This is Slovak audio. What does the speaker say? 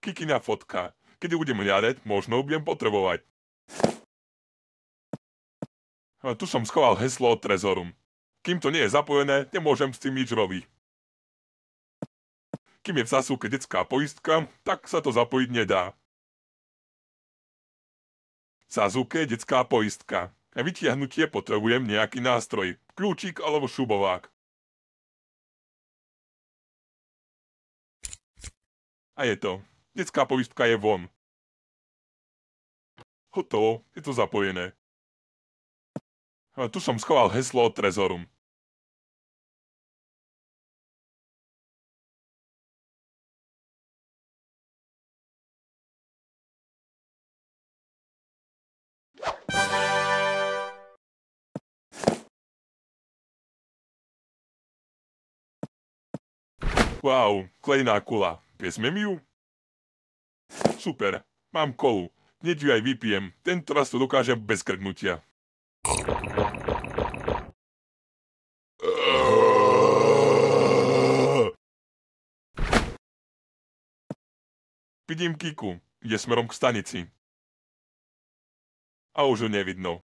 Kikina fotka. Keď ju budem hľadať, možno ju budem potrebovať. Tu som schoval heslo od trezoru. Kým to nie je zapojené, nemôžem s tým nič robiť. Kým je v zásuvke detská poistka, tak sa to zapojiť nedá. V zásuvke je detská poistka. Na vytiahnutie potrebujem nejaký nástroj, kľúčik alebo šubovák. A je to. Detská poistka je von. Hotovo, je to zapojené. Tu som schoval heslo od trezoru. Wow, klejná kula. Vezmem ju? Super, mám kolu. Hneď ju aj vypijem. Tento raz to dokážem bez krknutia. Vidím Kiku. Ide smerom k stanici. A už ju nevidno.